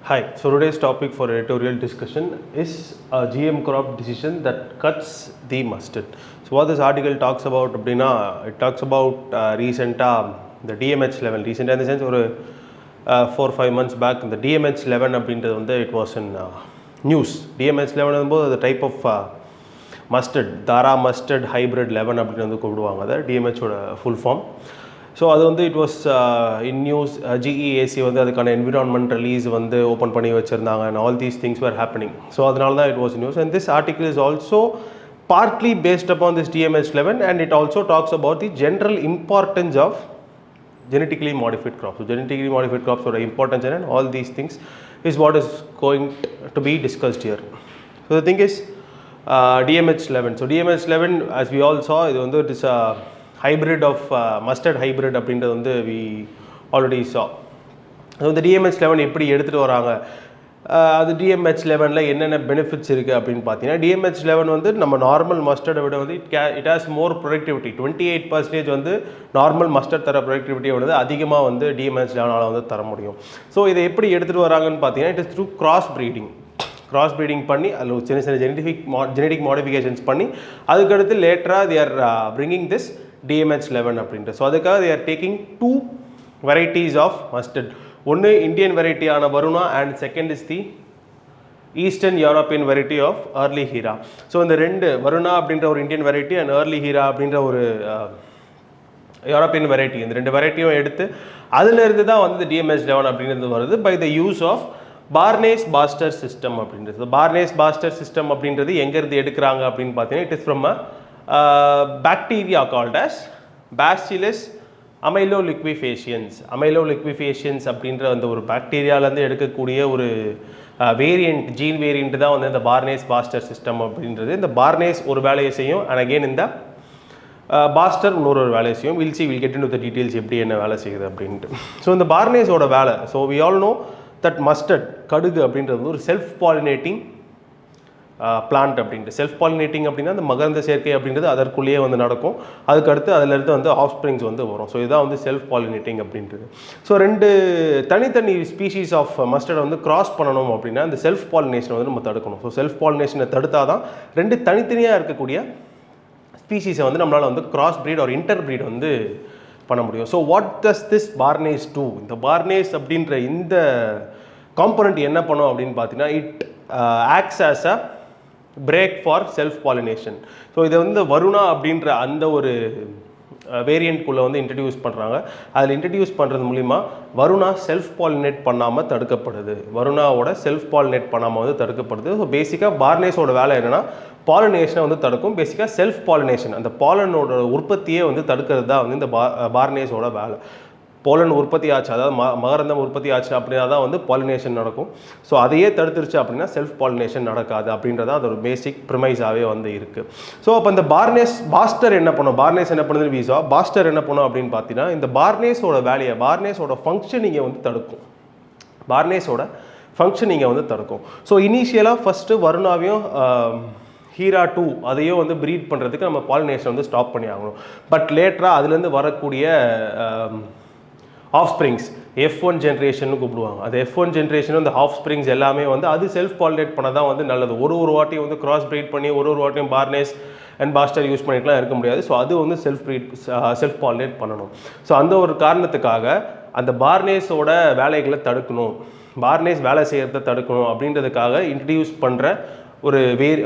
Hi, so today's topic for editorial discussion is a GM crop decision that cuts the mustard. So what this article talks about, it talks about the DMH level. Recent in the sense, or 4-5 months back, the DMH 11 it was in news. DMH 11 is the type of mustard, Dara mustard hybrid 11 DMH full form. So it was in news. GEAC the environment release open and all these things were happening. So it was news, and this article is also partly based upon this DMH11, and it also talks about the general importance of genetically modified crops. So genetically modified crops are importance, and all these things is what is going to be discussed here. So the thing is DMH11. So DMH11, as we all saw, it is a hybrid of mustard hybrid we already saw. So the DMH11 எப்படி எடுத்துட்டு வராங்க, அது DMH11ல என்னென்ன benefits இருக்குது அப்படின்னு பார்த்தீங்கன்னா, DMH11 நம்ம normal மஸ்டர்டை விட it has more productivity. 28% normal mustard தர ப்ரொடக்டிவிட்டியை விட அதிகமாக DMH11 தர முடியும். ஸோ இதை எப்படி எடுத்துகிட்டு வராங்கன்னு பார்த்தீங்கன்னா, it is through cross breeding பண்ணி அதில் சின்ன சின்ன ஜெனடிக் மாடிஃபிகேஷன்ஸ் பண்ணி அதுக்கடுத்து லேட்டராக they are bringing this DMH11 அப்படின்ட்டு. ஸோ அதுக்காக they are taking 2 varieties of mustard. ஒன்று இந்தியன் வெரைட்டியான Varuna, and second is the eastern European variety of early Heera. So இந்த ரெண்டு, வருணா அப்படின்ற ஒரு Indian variety and early Heera அப்படின்ற ஒரு யூரோப்பியன் வெரைட்டி, இந்த ரெண்டு வெரைட்டியும் எடுத்து அதிலிருந்து தான் DMH11 அப்படின்றது வருது by the use of barnase barstar system அப்படின்றது. பார்னேஸ் பாஸ்டர் சிஸ்டம் அப்படின்றது எங்கேருந்து எடுக்கிறாங்க அப்படின்னு பார்த்தீங்கன்னா, it is from bacteria called as Bacillus amyloliquefaciens. Amyloliquefaciens அப்படின்ற அந்த ஒரு பாக்டீரியாவிலேருந்து எடுக்கக்கூடிய ஒரு வேரியண்ட், ஜீன் வேரியண்ட் தான் இந்த பார்னேஸ் பாஸ்டர் சிஸ்டம் அப்படின்றது. இந்த பார்னேஸ் ஒரு வேலையை செய்யும், அண்ட் அகெயின் இந்த பாஸ்டர் இன்னொரு வேலையை செய்யும். Will get into the details எப்படி என்ன வேலை செய்யுது அப்படின்ட்டு. ஸோ இந்த பார்னேஸோட வேலை, so we all know that mustard, கடுகு அப்படின்றது ஒரு செல்ஃப் பாலினேட்டிங் பிளான்ட் அப்படின்ட்டு. செல்ஃப் பாலினேட்டிங் அப்படின்னா அந்த மகரந்த சேர்க்கை அப்படின்றது அதற்குள்ளேயே நடக்கும். அதுக்கடுத்து அதிலிருந்து ஆஃப்ஸ்ப்ரிங்ஸ் வரும். ஸோ இதுதான் செல்ஃப் பாலினேட்டிங் அப்படின்றது. ஸோ ரெண்டு தனித்தனி ஸ்பீஷீஸ் ஆஃப் மஸ்டர்டை கிராஸ் பண்ணணும் அப்படின்னா அந்த செல்ஃப் பாலினேஷனை நம்ம தடுக்கணும். ஸோ செல்ஃப் பாலினேஷனை தடுத்தால் தான் ரெண்டு தனித்தனியாக இருக்கக்கூடிய ஸ்பீஷீஸை நம்மளால் கிராஸ் ப்ரீட் ஒரு இன்டர் ப்ரீட் பண்ண முடியும். So what does this barnase do? இந்த பார்னேஸ் அப்படின்ற இந்த காம்பனண்ட் என்ன பண்ணும் அப்படின்னு பார்த்தீங்கன்னா, it acts as a brake for self pollination. So இதை வருணா அப்படின்ற அந்த ஒரு வேரியண்ட்குள்ளே இன்ட்ரடியூஸ் பண்ணுறாங்க. அதில் இன்ட்ரடியூஸ் பண்ணுறது மூலிமா வருணா செல்ஃப் பாலினேட் பண்ணாமல் தடுக்கப்படுது. வருணாவோட செல்ஃப் பாலினேட் பண்ணாமல் தடுக்கப்படுது. ஸோ பேசிக்காக பார்னேஸோட வேலை என்னென்னா, பாலினேஷனை தடுக்கும். பேசிக்காக செல்ஃப் பாலினேஷன், அந்த பாலனோட உற்பத்தியே தடுக்கிறது தான் இந்த பார்னேஸோட வேலை. போலன் உற்பத்தி ஆச்சு, அதாவது மகரந்தம் உற்பத்தி ஆச்சு அப்படின்னா தான் பாலினேஷன் நடக்கும். ஸோ அதையே தடுத்துருச்சு அப்படின்னா செல்ஃப் பாலினேஷன் நடக்காது அப்படின்றத அது ஒரு பேசிக் ப்ரிமைஸாகவே இருக்குது. ஸோ அப்போ இந்த பாஸ்டர் என்ன பண்ணும்? பார்னேஸ் என்ன பண்ணுது? வீசா பாஸ்டர் என்ன பண்ணும் அப்படின்னு பார்த்தீங்கன்னா, இந்த பார்னேஸோட வேலையை, பார்னேஸோட ஃபங்க்ஷனிங்கை தடுக்கும். பார்னேஸோட ஃபங்க்ஷனிங்கை தடுக்கும். ஸோ இனிஷியலாக ஃபஸ்ட்டு வருணாவையும் ஹீரா 2 அதையும் ப்ரீட் பண்ணுறதுக்கு நம்ம பாலினேஷன் ஸ்டாப் பண்ணி ஆகணும். பட் லேட்டராக அதுலேருந்து வரக்கூடிய ஆஃப்ஸ்ப்ரிங்ஸ் F1 ஜென்ரேஷன் கூப்பிடுவாங்க. அது F1 ஜென்ரேஷன் அந்த ஆஃப்ஸ்ப்ரிங்ஸ் எல்லாமே அது செல்ஃப் பாலினேட் பண்ண தான் நல்லது. ஒரு வாட்டியும் கிராஸ் ப்ரீட் பண்ணி ஒரு வாட்டியும் பார்னேஸ் அண்ட் பாஸ்டர் யூஸ் பண்ணிக்கலாம் இருக்க முடியாது. ஸோ அது செல்ஃப் பாலினேட் பண்ணணும். ஸோ அந்த ஒரு காரணத்துக்காக அந்த பார்னேஸோட வேலைகளை தடுக்கணும், பார்னேஸ் வேலை செய்கிறத தடுக்கணும் அப்படின்றதுக்காக இன்ட்ரடியூஸ் பண்ணுற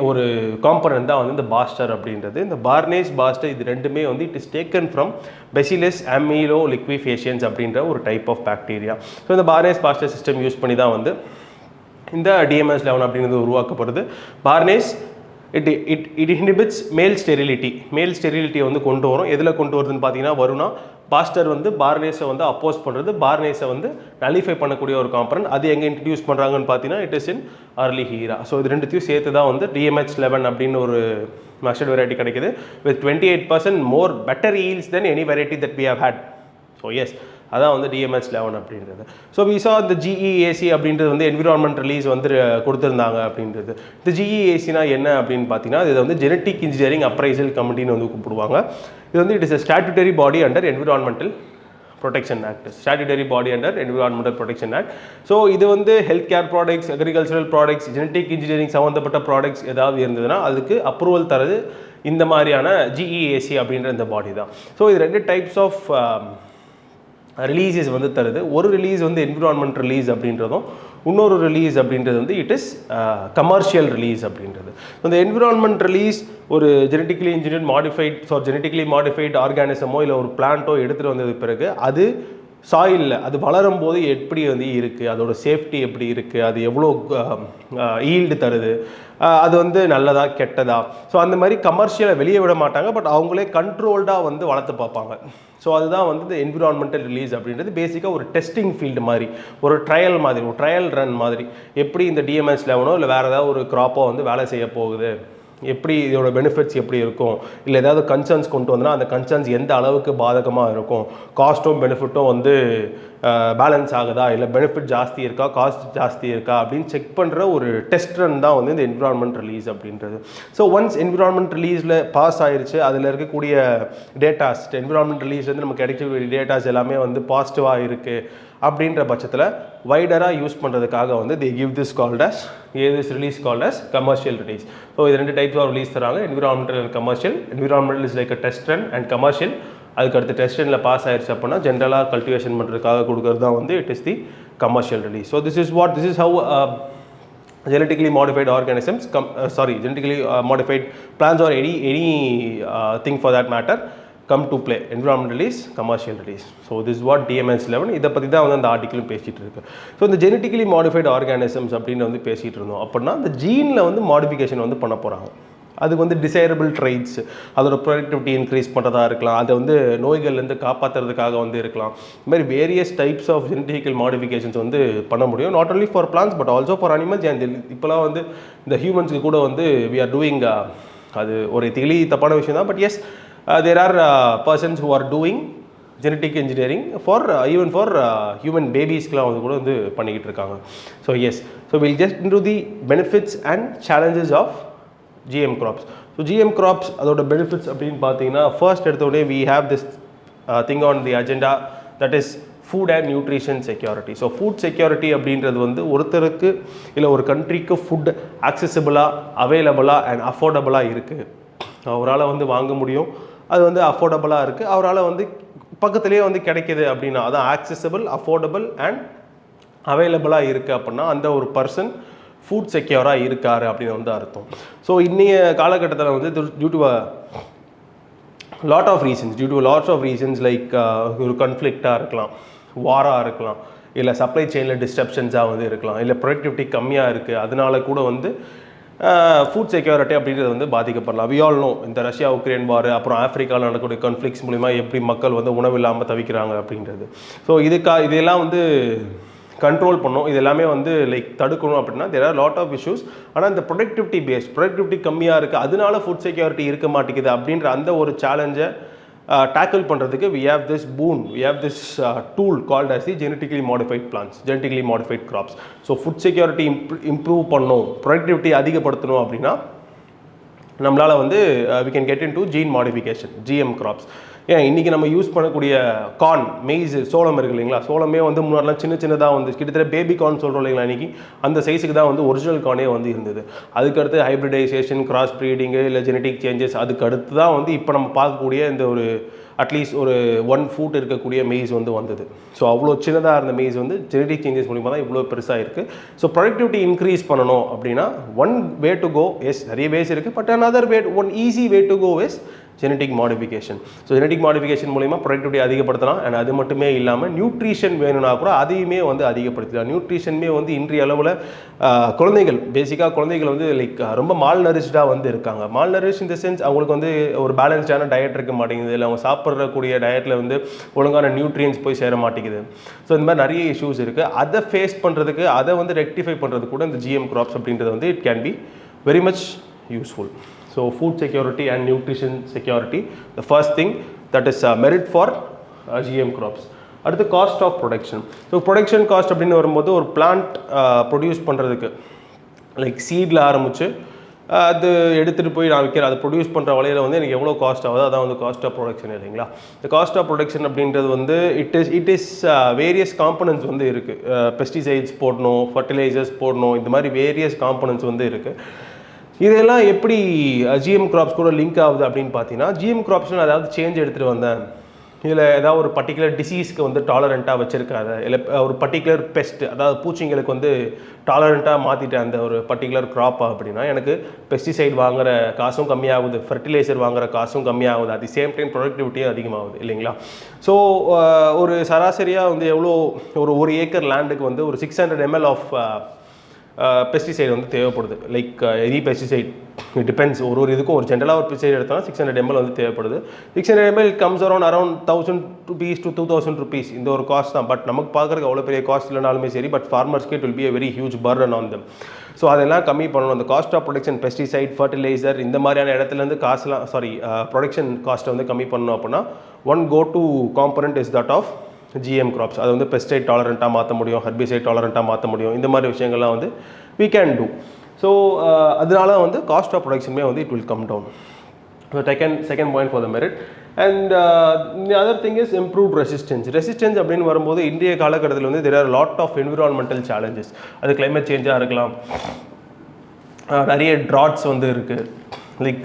ஒரு காம்பனன்ட் தான் இந்த பாஸ்டர் அப்படின்றது. இந்த பார்னேஸ் பாஸ்டர் இது ரெண்டுமே it is taken from Bacillus amyloliquefaciens அப்படின்ற ஒரு டைப் ஆஃப் பாக்டீரியா. ஸோ இந்த பார்னேஸ் பாஸ்டர் சிஸ்டம் யூஸ் பண்ணி தான் இந்த DMH11 அப்படின்றது உருவாக்கப்படுது. பார்னேஸ் இட் இன்ஹிபிட்ஸ் மேல் ஸ்டெரிலிட்டி கொண்டு வரும். எதில் கொண்டு வருதுன்னு பார்த்தீங்கன்னா, வருணா பாஸ்டர் பார்னேஸை அப்போஸ் பண்ணுறது, பார்னேஸை நலிஃபை பண்ணக்கூடிய ஒரு காம்பனன்ட். அது எங்கே இன்ட்ரடியூஸ் பண்ணுறாங்கன்னு பார்த்தீங்கன்னா, it is in early Heera. So இது ரெண்டுத்தையும் சேர்த்து தான் DMH11 அப்படின்னு ஒரு மஸ்டர்ட் வெரைட்டி கிடைக்குது. With 28% more better yields than any variety that we have had. So yes, அதான் DMH11 அப்படின்றது. ஸோ வி சா இந்த GEAC அப்படின்றது என்விரான்மெண்ட் ரிலீஸ் கொடுத்துருந்தாங்க அப்படின்றது. இந்த GEACனா என்ன அப்படின்னு பார்த்தீங்கன்னா, இது ஜெனட்டிக் இன்ஜினியரிங் அப்ரைசல் கமிட்டின்னு கூப்பிடுவாங்க. இது it is a statutory body under environmental Protection Act, statutory body under Environmental Protection Act. So இது வந்து health care products, agricultural products, genetic engineering சம்மந்தப்பட்ட ப்ராடக்ட்ஸ் ஏதாவது இருந்ததுன்னா அதுக்கு அப்ரூவல் தரது இந்த மாதிரியான GEAC அப்படின்ற இந்த பாடி தான். ஸோ இது 2 டைப்ஸ் ஆஃப் ரிலீஸஸ் வந்து தருது. ஒரு ரிலீஸ் வந்து என்விரான்மெண்ட் ரிலீஸ் அப்படின்றதும், இன்னொரு ரிலீஸ் அப்படின்றது வந்து இட் இஸ் கமர்ஷியல் ரிலீஸ் அப்படின்றது. இந்த என்விரான்மெண்ட் ரிலீஸ் ஒரு ஜெனட்டிக்கலி இன்ஜினியர் ஜெனட்டிக்கலி மாடிஃபைட் ஆர்கானிசமோ இல்லை ஒரு பிளான்ட்டோ எடுத்துகிட்டு வந்தது பிறகு அது சாயிலில் அது வளரும் போது எப்படி வந்து இருக்குது, அதோட சேஃப்டி எப்படி இருக்குது, அது எவ்வளோ ஈல்டு தருது, அது வந்து நல்லதா கெட்டதா. ஸோ அந்த மாதிரி கமர்ஷியலாக வெளியே விட மாட்டாங்க, பட் அவங்களே கண்ட்ரோல்டாக வந்து வளர்த்து பார்ப்பாங்க. ஸோ அதுதான் வந்து இந்த என்விரான்மெண்டல் ரிலீஸ் அப்படின்றது பேசிக்காக ஒரு டெஸ்டிங் ஃபீல்டு மாதிரி, ஒரு ட்ரையல் மாதிரி, ஒரு ட்ரையல் ரன் மாதிரி. எப்படி இந்த DMS 11 இல்லை வேறு ஏதாவது ஒரு க்ராப்போ வந்து வேலை செய்ய போகுது, எப்படி இதோட பெனிஃபிட்ஸ் எப்படி இருக்கும், இல்லை ஏதாவது கன்சர்ன்ஸ் கொண்டு வந்தோன்னா அந்த கன்சர்ன்ஸ் எந்த அளவுக்கு பாதகமாக இருக்கும், காஸ்ட்டும் பெனிஃபிட்டும் வந்து பேலன்ஸ் ஆகுதா, இல்லை பெனிஃபிட் ஜாஸ்தி இருக்கா காஸ்ட் ஜாஸ்தி இருக்கா அப்படின்னு செக் பண்ணுற ஒரு டெஸ்ட் ரன் தான் வந்து இந்த என்விரான்மெண்ட் ரிலீஸ் அப்படின்றது. ஸோ ஒன்ஸ் என்விரான்மெண்ட் ரிலீஸில் பாஸ் ஆயிடுச்சு, அதில் இருக்கக்கூடிய டேட்டாஸ், என்விரான்மெண்ட் ரிலீஸ்லேருந்து நமக்கு கிடைக்கக்கூடிய டேட்டாஸ் எல்லாமே வந்து பாசிட்டிவாக இருக்குது அப்படின்ற பட்சத்தில் வைடராக யூஸ் பண்ணுறதுக்காக வந்து they give this called as release called as commercial release. So இது 2 டைப்ஸ் ஆஃப் ரிலீஸ் தராங்க, environmental and commercial. Environmental is like a test run and commercial அதுக்கு அடுத்து டெஸ்ட் ரனில் பாஸ் ஆயிடுச்சு அப்படின்னா ஜென்ரலாக கல்டிவேஷன் பண்ணுறதுக்காக கொடுக்குறது தான் வந்து it is the commercial release. So this is how genetically modified organisms genetically modified plants or any thing for that matter come to play. Environmental release, commercial release. So this is what DMS 11 இதை பற்றி தான் வந்து அந்த ஆர்டிக்கிளும் பேசிகிட்டு இருக்கு. So இந்த genetically modified organisms அப்படின்னு வந்து பேசிகிட்டு இருந்தோம் அப்படின்னா அந்த ஜீனில் வந்து மாடிஃபிகேஷன் வந்து பண்ண போகிறாங்க. அதுக்கு வந்து டிசைரபிள் ட்ரைட்ஸ், அதோட ப்ரொடக்டிவிட்டி இன்க்ரீஸ் பண்ணுறதா இருக்கலாம், அதை வந்து நோய்கள்லேருந்து காப்பாற்றுறதுக்காக வந்து இருக்கலாம். இந்த மாதிரி various types of genetical modifications வந்து பண்ண முடியும், not only for plants but also for animals. And இப்போலாம் வந்து இந்த ஹியூமன்ஸுக்கு கூட வந்து வி ஆர் டூயிங், அது ஒரு எத்திக்கலி தப்பான விஷயம் தான், but yes there are persons who are doing genetic engineering for even for human babiesக்குலாம் வந்து கூட வந்து பண்ணிக்கிட்டு இருக்காங்க. So yes, so will just into the benefits and challenges of GM crops. So GM crops அதோட பெனிஃபிட்ஸ் அப்படின்னு பார்த்தீங்கன்னா first எடுத்தோடனே we have this thing on the agenda, that is food and nutrition security. So food security அப்படின்றது வந்து ஒருத்தருக்கு இல்லை ஒரு கண்ட்ரிக்கு ஃபுட் ஆக்சசிபிளாக, அவைலபிளாக அண்ட் அஃபோர்டபுளாக இருக்குது, அவரால் வந்து வாங்க முடியும், அது வந்து அஃபோர்டபுளாக இருக்குது, அவரால் வந்து பக்கத்துலேயே வந்து கிடைக்கிது அப்படின்னா அதான் ஆக்சசிபிள், அஃபோர்டபுள் அண்ட் அவைலபிளாக இருக்குது அப்படின்னா அந்த ஒரு பர்சன் ஃபுட் செக்யூராக இருக்கார் அப்படின்னு வந்து அர்த்தம். ஸோ இன்றைய காலகட்டத்தில் வந்து due to lot of reasons like ஒரு கன்ஃப்ளிக்டாக இருக்கலாம், வாராக இருக்கலாம், இல்லை சப்ளை செயினில் டிஸ்டர்ப்ஷன்ஸாக வந்து இருக்கலாம், இல்லை ப்ரொடக்டிவிட்டி கம்மியாக இருக்குது, அதனால கூட வந்து ஃபுட் செக்யூரிட்டி அப்படின்றது வந்து பாதிக்கப்படலாம். வி ஆல் நோ இந்த ரஷ்யா உக்ரைன் வார், அப்புறம் ஆஃப்ரிக்காவில் நடக்கக்கூடிய கான்ஃப்ளிக்ஸ் மூலிமா எப்படி மக்கள் வந்து உணவு இல்லாமல் தவிக்கிறாங்க அப்படின்றது. ஸோ இதெல்லாம் வந்து கண்ட்ரோல் பண்ணணும், இது எல்லாமே வந்து லைக் தடுக்கணும் அப்படின்னா there are lot of issues. ஆனால் இந்த ப்ரொடக்டிவிட்டி கம்மியாக இருக்குது, அதனால ஃபுட் செக்யூரிட்டி இருக்க மாட்டேங்குது அப்படின்ற அந்த ஒரு சேலஞ்சை tackle பண்ணுறதுக்கு we have this tool called as the genetically modified plants, genetically modified crops. So food security improve பண்ணணும், ப்ரொடக்டிவிட்டி அதிகப்படுத்தணும் அப்படின்னா நம்மளால் வந்து we can get into gene modification, GM crops. ஏன் இன்றைக்கி நம்ம யூஸ் பண்ணக்கூடிய கார்ன், மெய்ஸ், சோளம் இருக்குது இல்லைங்களா, சோளமே வந்து முன்னாடிலாம் சின்னதாக வந்து கிட்டத்தட்ட பேபி கார்ன் சொல்கிறோம் இல்லைங்களா, இன்றைக்கி அந்த சைஸுக்கு தான் வந்து ஒரிஜினல் கார்னே வந்து இருந்தது. அதுக்கடுத்து ஹைப்ரிடைசேஷன், கிராஸ் ப்ரீடிங்கு, இல்லை ஜெனட்டிக் சேஞ்சஸ், அதுக்கு அடுத்து தான் வந்து இப்போ நம்ம பார்க்கக்கூடிய இந்த ஒரு அட்லீஸ்ட் ஒரு 1 ஃபுட் இருக்கக்கூடிய மெய்ஸ் வந்து வந்தது. ஸோ அவ்வளோ சின்னதாக இருந்த மெய்ஸ் வந்து ஜெனட்டிக் சேஞ்சஸ் மூலிமா தான் இவ்வளோ பெருசாக இருக்குது. ஸோ ப்ரொடக்டிவிட்டி இன்க்ரீஸ் பண்ணணும் அப்படின்னா one way to go, yes நிறைய வேஸ் இருக்குது, but another way, one easy way to go is genetic modification. So genetic modification மூலிமா ப்ரொடக்டிவிட்டி அதிகப்படுத்தலாம். அண்ட் அது மட்டுமே இல்லாமல் நியூட்ரிஷன் வேணும்னா கூட அதையுமே வந்து அதிகப்படுத்தலாம். நியூட்ரிஷனுமே வந்து இன்றைய அளவில் பேசிக்காக குழந்தைகள் வந்து லைக் ரொம்ப மால்நரிஷ்டாக வந்து இருக்காங்க. மால்நரிஷ் இந்த சென்ஸ் அவங்களுக்கு வந்து ஒரு பேலன்ஸ்டான டயட் இருக்க மாட்டேங்குது, இல்லை அவங்க சாப்பிட்றக்கூடிய டயட்டில் வந்து ஒழுங்கான நியூட்ரியன்ஸ் போய் சேர மாட்டேங்குது. ஸோ இந்த மாதிரி நிறைய இஷ்யூஸ் இருக்குது. அதை ஃபேஸ் பண்ணுறதுக்கு, அதை வந்து ரெக்டிஃபை பண்ணுறதுக்கு கூட இந்த GM crops அப்படின்றது வந்து it can be very much useful. So food security and nutrition security, the first thing that is merit for GM crops. அடுத்து cost of production. So production cost அப்படின்னு வரும்போது ஒரு பிளான்ட் ப்ரொடியூஸ் பண்ணுறதுக்கு like சீடில் ஆரம்பித்து அது எடுத்துகிட்டு போய் நான் விற்கிறேன், அதை ப்ரொடியூஸ் பண்ணுற வழியில் வந்து எனக்கு எவ்வளோ காஸ்ட் ஆகுது, அதான் வந்து காஸ்ட் ஆஃப் ப்ரொடக்ஷன் இல்லைங்களா. இந்த காஸ்ட் ஆஃப் ப்ரொடக்ஷன் அப்படின்றது வந்து இட் இஸ் வேரியஸ் காம்பனன்ட்ஸ் வந்து இருக்குது. பெஸ்டிசைட்ஸ் போடணும், ஃபர்டிலைசர்ஸ் போடணும், இந்த மாதிரி வேரியஸ் காம்பனன்ட்ஸ் வந்து இருக்குது. இதெல்லாம் எப்படி ஜிஎம் கிராப்ஸ் கூட லிங்க் ஆகுது அப்படின்னு பார்த்தீங்கன்னா, ஜிஎம் கிராப்ஸ்னு அதாவது சேஞ்ச் எடுத்துகிட்டு வந்தேன், இதில் ஏதாவது ஒரு பர்டிகுலர் டிசீஸ்க்கு வந்து டாலரண்ட்டாக வச்சுருக்காது, இல்லை ஒரு பர்டிகுலர் பெஸ்ட் அதாவது பூச்சிங்களுக்கு வந்து டாலரண்ட்டாக மாற்றிட்டேன் அந்த ஒரு பர்டிகுலர் க்ராப்பாக அப்படின்னா எனக்கு பெஸ்டிசைட் வாங்குகிற காசும் கம்மியாகுது, ஃபர்டிலைசர் வாங்குகிற காசும் கம்மியாகுது, அட் தி சேம் டைம் ப்ரொடக்டிவிட்டியும் அதிகமாகுது இல்லைங்களா. ஸோ ஒரு சராசரியாக வந்து எவ்வளோ ஒரு ஏக்கர் லேண்டுக்கு வந்து ஒரு 600 ml ஆஃப் பெஸ்டிசைட் வந்து தேவைப்படுது. லைக் எனி பெஸ்டிசைட் டிபெண்ட்ஸ், ஒரு இதுக்கும் ஒரு ஜென்ரலாக ஒரு பெஸ்டிசைட் எடுத்தாலும் 600 ml வந்து தேவைப்படுது. 600 ml comes around 1000 rupees to 2000 rupees, இந்த ஒரு காஸ்ட் தான். பட் நமக்கு பார்க்குறதுக்கு அவ்வளோ பெரிய காஸ்ட் இல்லைனாலுமே சரி, பட் ஃபார்மர்ஸ்க்கு it will be a very huge burden on them. So அதெல்லாம் கம்மி பண்ணணும். அந்த cost of production, pesticide, fertiliser இந்த மாதிரியான இடத்துலேருந்து காசுலாம் ப்ரொடக்ஷன் காஸ்ட்டை வந்து கம்மி பண்ணணும் அப்படின்னா one go to component is that of GM crops. அது வந்து பெஸ்டைட் டாலரண்ட்டாக மாற்ற முடியும், ஹெர்பிசைட் டாலரண்ட்டாக மாற்ற முடியும், இந்த மாதிரி விஷயங்கள்லாம் வந்து we can do. ஸோ அதனால வந்து காஸ்ட் ஆஃப் ப்ரொடக்ஷனுமே வந்து it will come down. So second point for the merit. And the other thing is improved resistance அப்படின்னு வரும்போது இந்திய காலகட்டத்தில் வந்து there are lot of environmental challenges. அது கிளைமேட் சேஞ்சாக இருக்கலாம், நிறைய ட்ராட்ஸ் வந்து இருக்குது, லைக்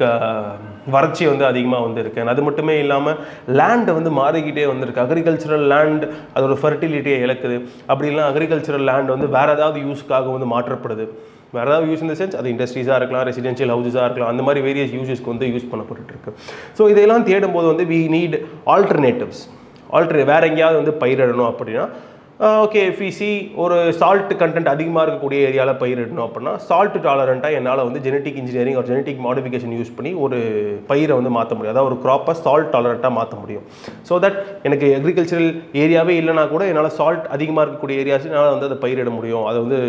வறட்சி வந்து அதிகமாக வந்து இருக்குது. அது மட்டுமே இல்லாமல் லேண்டு வந்து மாறிக்கிட்டே வந்துருக்கு. அக்ரிகல்ச்சரல் லேண்ட் அதோட ஃபர்டிலிட்டியை இழக்குது. அப்படி இல்லைனா அக்ரிகல்ச்சரல் லேண்ட் வந்து வேறு ஏதாவது யூஸ்க்காக வந்து மாற்றப்படுது. வேறு ஏதாவது யூஸ் இந்த சென்ஸ் அது இண்டஸ்ட்ரீஸாக இருக்கலாம், ரெசிடென்ஷியல் ஹவுஸஸாக இருக்கலாம், அந்த மாதிரி வேரியஸ் யூஸஸ்க்கு வந்து யூஸ் பண்ணப்பட்டுருக்கு. ஸோ இதெல்லாம் தேடும்போது வந்து வி நீட் ஆல்டர்னேட்டிவ்ஸ். வேறு எங்கேயாவது வந்து பயிரிடணும் அப்படின்னா ஓகே, if we see ஒரு சால்ட் கண்டென்ட் அதிகமாக இருக்கக்கூடிய ஏரியாவில் பயிரிடணும் அப்படின்னா சால்ட் டாலரண்ட்டாக என்னால் வந்து ஜெனட்டிக் இன்ஜினியரிங் ஒரு ஜெனட்டிக் மாடிஃபிகேஷன் யூஸ் பண்ணி ஒரு பயிரை வந்து மாற்ற முடியும், அதாவது ஒரு க்ராப்பை சால்ட் டாலரண்ட்டாக மாற்ற முடியும். ஸோ தட் எனக்கு அக்ரிகல்ச்சரல் ஏரியாவே இல்லைனா கூட என்னால் சால்ட் அதிகமாக இருக்கக்கூடிய ஏரியாஸ் என்னால் வந்து அதை பயிரிட முடியும், அதை வந்து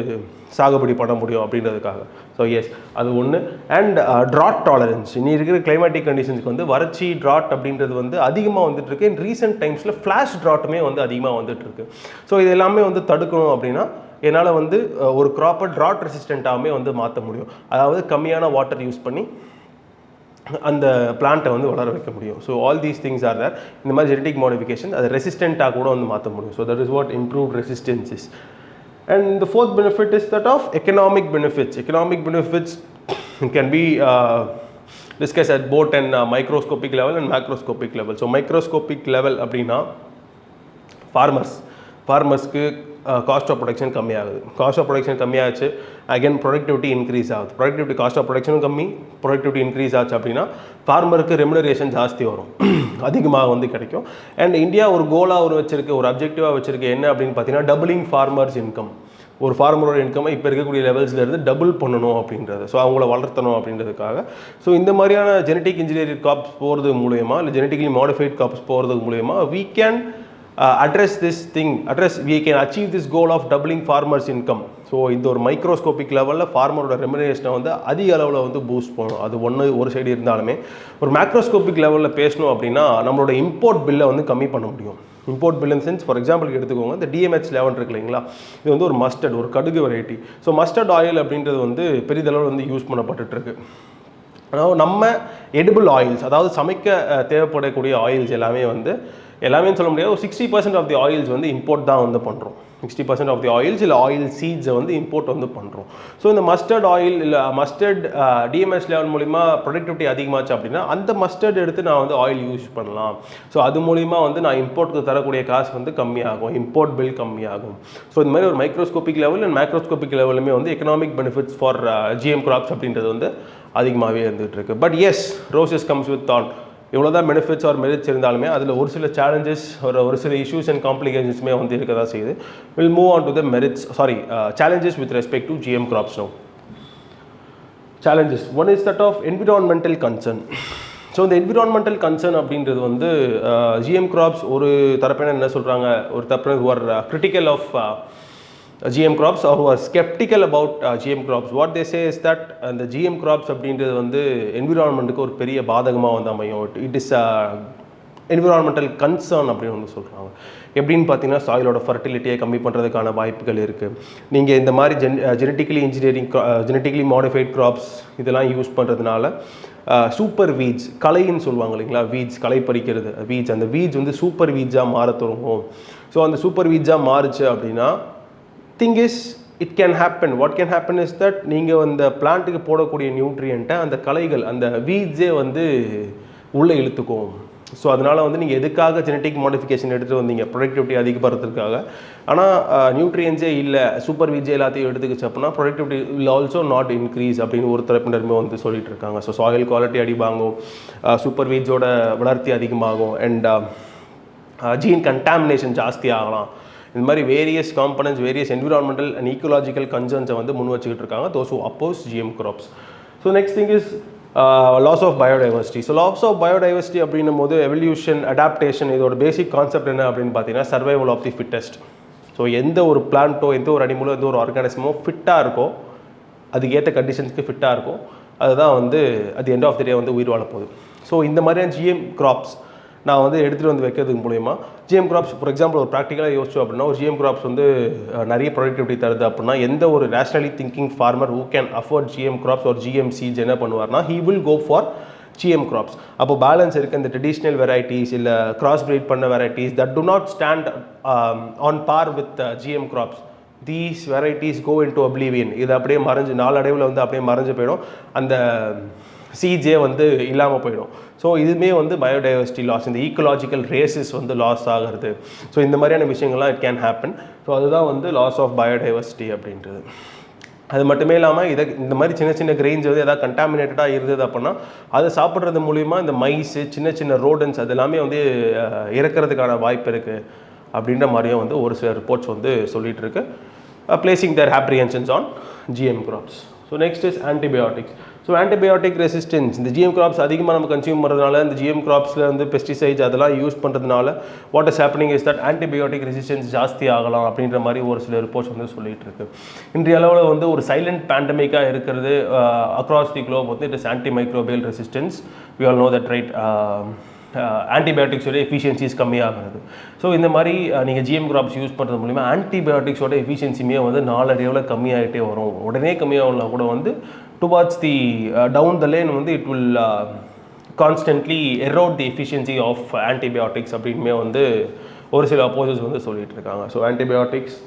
சாகுபடி பண்ண முடியும் அப்படின்றதுக்காக. ஸோ எஸ், அது ஒன்று. அண்ட் ட்ராட் டாலரன்ஸ், இனி இருக்கிற கிளைமேட்டிக் கண்டிஷன்ஸ்க்கு வந்து வறட்சி ட்ராட் அப்படின்றது வந்து அதிகமாக வந்துட்டுருக்கு. இன் ரீசெண்ட் டைம்ஸில் ஃப்ளாஷ் ட்ராட்டுமே வந்து அதிகமாக வந்துட்டுருக்கு. ஸோ இது எல்லாமே வந்து தடுக்கணும் அப்படின்னா என்னால் வந்து ஒரு க்ராப்பை ட்ராட் ரெசிஸ்டண்ட்டாகவே வந்து மாற்ற முடியும், அதாவது கம்மியான வாட்டர் யூஸ் பண்ணி அந்த பிளான்ட்டை வந்து வளர வைக்க முடியும். So all these things are there. இந்த மாதிரி ஜெனட்டிக் மாடிஃபிகேஷன் அதை ரெசிஸ்டண்ட்டாக கூட வந்து மாற்ற முடியும். So that is what improved resistance is. And the fourth benefit is that of economic benefits. Economic benefits can be discussed at both an microscopic level and macroscopic level. So microscopic level அப்படின்னா ஃபார்மர்ஸ்க்கு cost of production கம்மியாகுது. Cost of production கம்மியாச்சு, again productivity increase ஆகுது. Productivity cost of ப்ரொடக்ஷனும் கம்மி, productivity increase ஆச்சு அப்படின்னா ஃபார்மருக்கு remuneration ஜாஸ்தி வரும், அதிகமாக வந்து கிடைக்கும். அண்ட் இந்தியா ஒரு கோலாக வச்சிருக்கு, ஒரு அப்ஜெக்டிவாக வச்சிருக்கு, என்ன அப்படின்னு பார்த்தீங்கன்னா டபுளிங் ஃபார்மர்ஸ் இன்கம். ஒரு ஃபார்மரோட இன்கம் இப்போ இருக்கக்கூடிய லெவல்ஸ்லேருந்து டபுள் பண்ணணும் அப்படின்றது, ஸோ அவங்கள வளர்த்தணும் அப்படின்றதுக்காக. ஸோ இந்த மாதிரியான ஜெனட்டிக் இன்ஜினியரிங் காப்ஸ் போகிறது மூலயமா, இல்லை ஜெனட்டிக்கலி மாடிஃபைட் காப்ஸ் போகிறது மூலயமா we can we can achieve this goal of doubling farmers income. So இந்த ஒரு மைக்ரோஸ்கோபிக் லெவலில் ஃபார்மரோட ரெமுனரேஷனை வந்து அதிக அளவில் வந்து பூஸ்ட் பண்ணணும். அது ஒரு சைடு இருந்தாலுமே ஒரு மேக்ரோஸ்கோபிக் லெவலில் பேசணும் அப்படின்னா நம்மளோட இம்போர்ட் பில்லை வந்து கம்மி பண்ண முடியும். Import bill in sense, for எக்ஸாம்பிளுக்கு எடுத்துக்கோங்க, இந்த DMH 11 இருக்கு இல்லைங்களா, இது வந்து ஒரு மஸ்டர்ட், ஒரு கடுகு வெரைட்டி. ஸோ மஸ்டர்ட் ஆயில் அப்படின்றது வந்து பெரிதளவில் வந்து யூஸ் பண்ணப்பட்டுருக்கு. அதாவது நம்ம எடிபிள் ஆயில்ஸ், அதாவது சமைக்க தேவைப்படக்கூடிய ஆயில்ஸ் எல்லாமே சொல்ல முடியாது, ஒரு 60% ஆஃப் தி ஆயில்ஸ் வந்து இம்போர்ட் தான் வந்து பண்ணுறோம். 60% ஆஃப் தி ஆயில்ஸ் இல்லை ஆயில் சீட்ஸை வந்து இம்போர்ட் வந்து பண்ணுறோம். ஸோ இந்த மஸ்டர்ட் ஆயில் இல்லை மஸ்டர்ட் DMH 11 மூலிமா ப்ரொடக்டிவிட்டி அதிகமாச்சு அப்படின்னா அந்த மஸ்டர்ட் எடுத்து நான் வந்து ஆயில் யூஸ் பண்ணலாம். ஸோ அது மூலிமா வந்து நான் இம்போர்ட்டுக்கு தரக்கூடிய காசு வந்து கம்மியாகும், இம்போர்ட் பில் கம்மியாகும். ஸோ இந்த மாதிரி ஒரு மைக்ரோஸ்கோபிக் லெவல் அண்ட் மேக்ரோஸ்கோபிக் லெவலுமே வந்து economic benefits for GM crops அப்படின்றது வந்து அதிகமாகவே இருந்துகிட்டு இருக்கு. But yes, roses comes with on. எவ்வளோ தான் பெனிஃபிட்ஸ் ஆர் மெரிட்ஸ் இருந்தாலுமே அதில் ஒரு சில சேலஞ்சஸ், ஒரு சில இஷ்யூஸ் அண்ட் காம்ப்ளிகேஷன்ஸுமே வந்து இருக்க தான் செய்யுது. Will move on to the challenges with respect to GM crops now. Challenges, one is that of environmental concern. So இந்த என்விரான்மெண்டல் கன்சர்ன் அப்படின்றது வந்து GM கிராப்ஸ் ஒரு தரப்பினர் என்ன சொல்கிறாங்க, ஒரு தரப்பினர் who are critical of GM crops or who are skeptical about GM crops, what they say is that the GM crops அப்படின்றது வந்து என்விரான்மெண்ட்டுக்கு ஒரு பெரிய பாதகமாக வந்து அமையும். இட் இஸ் என்விரான்மெண்டல் கன்சர்ன் அப்படின்னு வந்து சொல்கிறாங்க. எப்படின்னு பார்த்தீங்கன்னா சாயிலோட ஃபர்டிலிட்டியை கம்மி பண்ணுறதுக்கான வாய்ப்புகள் இருக்குது. நீங்கள் இந்த மாதிரி ஜெனட்டிக்கலி மாடிஃபைட் க்ராப்ஸ் இதெல்லாம் யூஸ் பண்ணுறதுனால சூப்பர் வீட்ஸ், களைன்னு சொல்லுவாங்க இல்லைங்களா, வீட்ஸ், களை பறிக்கிறது வீட்ஸ், அந்த வீட்ஸ் வந்து சூப்பர் வீட்ஸாக மாற தொடங்கும். ஸோ அந்த சூப்பர் வீட்ஸாக மாறுச்சு அப்படின்னா thing is it can happen. What can happen is that நீங்கள் அந்த பிளான்ட்டுக்கு போடக்கூடிய நியூட்ரியண்ட்டை அந்த களைகள், அந்த வீட்ஸே வந்து உள்ளே இழுத்துக்கும். ஸோ அதனால் வந்து நீங்கள் எதுக்காக ஜெனட்டிக் மாடிஃபிகேஷன் எடுத்துகிட்டு வந்தீங்க, ப்ரொடக்டிவிட்டி அதிகப்படுறதுக்காக, ஆனால் நியூட்ரியன்ஸே இல்லை, சூப்பர் வீட்ஸே எல்லாத்தையும் எடுத்துக்கிச்சு அப்படின்னா productivity will also not increase அப்படின்னு ஒரு தரப்பினருமே வந்து சொல்லிட்டு இருக்காங்க. ஸோ சாயில் குவாலிட்டி அடிவாங்கும், சூப்பர் வீட்ஸோட வளர்ச்சி அதிகமாகும், அண்ட் ஜீன் கண்டாமினேஷன் ஜாஸ்தி ஆகலாம். இந்த மாதிரி various components, various environmental and ecological கன்சர்ன்ஸை வந்து முன் வச்சுக்கிட்டு இருக்காங்க those who oppose GM crops. So next thing is loss of biodiversity. So loss of biodiversity அப்படின்னும் போது எவல்யூஷன், அடாப்டேஷன், இதோட பேசிக் கான்செப்ட் என்ன அப்படின்னு பார்த்தீங்கன்னா survival of the fittest. So எந்த ஒரு பிளான்ட்டோ, எந்த ஒரு அனிமலோ, எந்த ஒரு ஆர்கானிசமோ ஃபிட்டாக இருக்கோ, அதுக்கு ஏற்ற கண்டிஷன்ஸ்க்கு ஃபிட்டாக இருக்கும், அதுதான் வந்து at the end of the day வந்து உயிர் வாழ போகுது. ஸோ இந்த மாதிரியான GM crops நான் வந்து எடுத்துகிட்டு வந்து வைக்கிறதுக்கு மூலயமா GM crops, ஃபார் எக்ஸாம்பிள் ஒரு ப்ராக்டிக்கலாக யோசிச்சோம் அப்படின்னா, ஒரு GM crops வந்து நிறைய ப்ரொடக்டிவிட்டி தருது அப்படின்னா, எந்த ஒரு rationally thinking farmer who can afford GM crops ஒரு GM seeds என்ன பண்ணுவார்னா, he will go for GM crops. அப்போ பேலன்ஸ் இருக்குது. இந்த ட்ரெடிஷ்னல் வெரைட்டிஸ் இல்லை கிராஸ் பிரீட் பண்ண varieties that do not stand on par with GM crops, these varieties go into oblivion. இது அப்படியே மறைஞ்சு நாளடைவில் வந்து அப்படியே மறைஞ்சு போயிடும், அந்த சீட்ஸே வந்து இல்லாமல் போயிடும். ஸோ இதுவுமே வந்து பயோடைவர்சிட்டி லாஸ், இந்த ஈக்கோலாஜிக்கல் ரேசஸ் வந்து லாஸ் ஆகிறது. ஸோ இந்த மாதிரியான விஷயங்கள்லாம் இட் கேன் ஹேப்பன். ஸோ அதுதான் வந்து லாஸ் ஆஃப் பயோடைவர்சிட்டி அப்படின்றது. அது மட்டுமே இல்லாமல் இந்த மாதிரி சின்ன சின்ன கிரெயின்ஸ் வந்து எதாவது கண்டாமினேட்டடாக இருந்தது அப்படின்னா அதை சாப்பிட்றது மூலிமா இந்த மைஸு, சின்ன சின்ன ரோடன்ஸ் அது எல்லாமே வந்து இறக்கிறதுக்கான வாய்ப்பு இருக்குது அப்படின்ற மாதிரியும் வந்து ஒரு சில ரிப்போர்ட்ஸ் வந்து சொல்லிகிட்டு இருக்கு, placing their apprehensions on GM crops. So next is antibiotics. So antibiotic resistance, இந்த GM crops அதிகமாக நம்ம கன்சியூம் பண்ணுறதுனால, இந்த GM cropஸில் வந்து பெஸ்டிசைட்ஸ் அதெல்லாம் யூஸ் பண்ணுறதுனால what is happening is that antibiotic resistance ஜாஸ்தி ஆகலாம் அப்படின்ற மாதிரி ஒரு சில ரிப்போர்ட்ஸ் வந்து சொல்லிட்டு இருக்கு. இன்றைய அளவில் வந்து ஒரு சைலண்ட் பேண்டமிக்காக இருக்கிறது அக்ராஸ் தி குளோப் வந்து it is antimicrobial resistance. We all know that right. ஆன்டிபயோட்டிக்ஸோட எஃபிஷியன்சிஸ் கம்மியாகிறது. ஸோ இந்த மாதிரி நீங்கள் GM crops யூஸ் பண்ணுறது மூலிமா ஆன்டிபயோட்டிக்ஸோட எஃபிஷியன்சியுமே வந்து நாளடைவில் கம்மியாகிட்டே வரும். உடனே கம்மியாகலாம் கூட வந்து towards the down the lane வந்து it will constantly erode the efficiency of antibiotics அப்படின்மே வந்து ஒரு சில அப்போசர்ஸ் வந்து சொல்லிட்டு இருக்காங்க. So antibiotics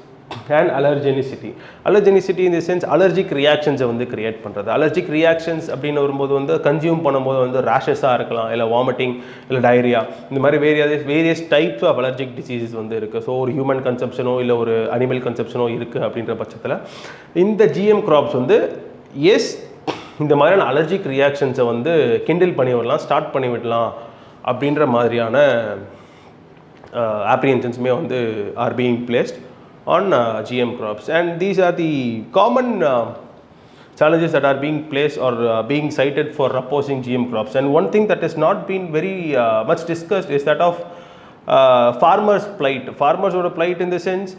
and allergenicity in the sense allergic ரியாக்ஷன்ஸை வந்து கிரியேட் பண்ணுறது. அலர்ஜிக் ரியாக்ஷன்ஸ் அப்படின்னு வரும்போது வந்து கன்சியூம் பண்ணும்போது வந்து ரேஷஸாக இருக்கலாம், இல்லை வாமிட்டிங், இல்லை டயரியா, இந்த மாதிரி various types of allergic diseases வந்து இருக்குது. ஸோ ஒரு ஹியூமன் கன்செப்ஷனோ இல்லை ஒரு அனிமல் கன்செப்ஷனோ இருக்குது அப்படின்ற பட்சத்தில் இந்த GM crops வந்து இந்த மாதிரியான அலர்ஜிக் ரியாக்ஷன்ஸை வந்து கிண்டில் பண்ணி விடலாம், ஸ்டார்ட் பண்ணி விடலாம் அப்படின்ற மாதிரியான apprehensionsமே வந்து are being placed on GM crops, and these are the common challenges that are being placed or being cited for opposing GM crops. And one thing that has not been very much discussed is that of farmers oda plight in the sense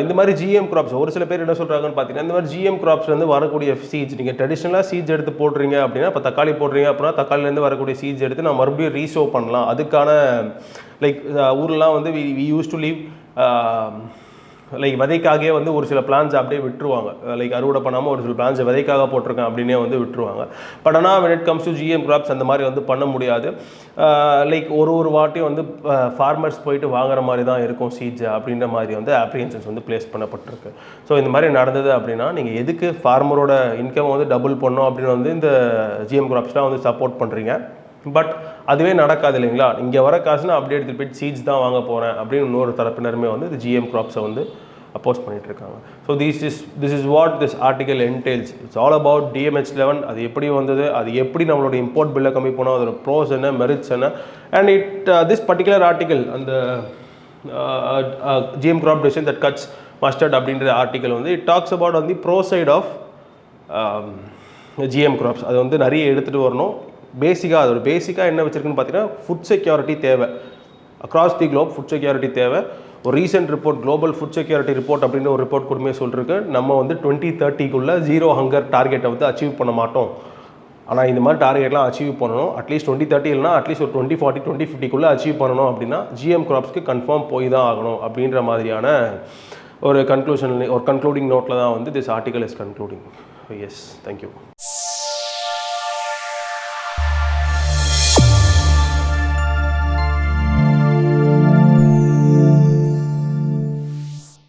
இந்த மாதிரி GM crops ஒரு சில பேர் என்ன சொல்கிறாங்கன்னு பார்த்தீங்கன்னா, இந்த மாதிரி GM cropsலேருந்து வரக்கூடிய சீட்ஸ் நீங்கள் ட்ரெடிஷ்னலாக சீட்ஸ் எடுத்து போடுறீங்க அப்படின்னா, இப்போ தக்காளி போடுறீங்க அப்படின்னா தக்காளிலேருந்து வரக்கூடிய சீட்ஸ் எடுத்து நான் மறுபடியும் ரீசோ பண்ணலாம். அதுக்கான லைக் ஊர்லாம் வந்து we use to live like விதைக்காகவே வந்து ஒரு சில பிளான்ஸ் அப்படியே விட்டுருவாங்க, லைக் அறுவடை பண்ணாமல் ஒரு சில பிளான்ஸ் விதைக்காக போட்டிருக்கேன் அப்படின்னே வந்து விட்டுருவாங்க. பட் ஆனால் when it comes to GM crops அந்த மாதிரி வந்து பண்ண முடியாது. லைக் ஒரு வாட்டியும் வந்து ஃபார்மர்ஸ் போயிட்டு வாங்குற மாதிரி தான் இருக்கும் சீட்ஸ் அப்படின்ற மாதிரி வந்து அப்ரிஹென்ஷன்ஸ் வந்து பிளேஸ் பண்ணப்பட்டிருக்கு. ஸோ இந்த மாதிரி நடந்தது அப்படின்னா நீங்கள் எதுக்கு ஃபார்மரோட இன்கம் வந்து டபுள் பண்ணணும் அப்படின்னு வந்து இந்த GM cropsலாம் வந்து சப்போர்ட் பண்ணுறீங்க. பட் அதுவே நடக்காது இல்லைங்களா, இங்கே வர காசுனா அப்படியே எடுத்துகிட்டு போயிட்டு சீட்ஸ் தான் வாங்க போகிறேன் அப்படின்னு இன்னொரு தரப்பினருமே வந்து இந்த GM cropsை வந்து அப்போஸ் பண்ணிட்டு இருக்காங்க. So this is what this article entails. It's all about DMH11. அது எப்படி வந்தது, அது எப்படி நம்மளோட இம்போர்ட் பில்லை கம்மி பண்ணோம், அதோட ப்ரோஸ் என்ன, மெரிட்ஸ் என்ன, அண்ட் திஸ் பர்டிகுலர் ஆர்டிகல் அந்த GM crop decision that cuts mustard அப்படின்ற ஆர்டிகல் வந்து it talks about on the pro side of GM crops. அது வந்து நிறைய எடுத்துகிட்டு வரணும். அதோட பேசிக்காக என்ன வச்சுருக்குன்னு பார்த்தீங்கன்னா, ஃபுட் செக்யூரிட்டி தேவை, across the Globe food security தேவை. ஒரு recent report, global food security report அப்படின்னு ஒரு ரிப்போர்ட் கூடமே சொல்லிருக்கு, நம்ம வந்து 2030க்குள்ளே 0 ஹங்கர் டார்கெட்டை வந்து அச்சீவ் பண்ண மாட்டோம் ஆனால் இந்த மாதிரி டார்கெட்லாம் அச்சீவ் பண்ணணும். அட்லீஸ்ட் 2030 இல்லைனா அட்லீஸ்ட் ஒரு 2040 2050 அச்சீவ் பண்ணணும் அப்படின்னா ஜிஎம் கிராப்ஸ்க்கு கன்ஃபார்ம் போய் தான் ஆகணும் அப்படின்ற மாதிரியான ஒரு கன்க்ளூடிங் நோட்டில் தான் வந்து this article is concluding. Yes, thank you.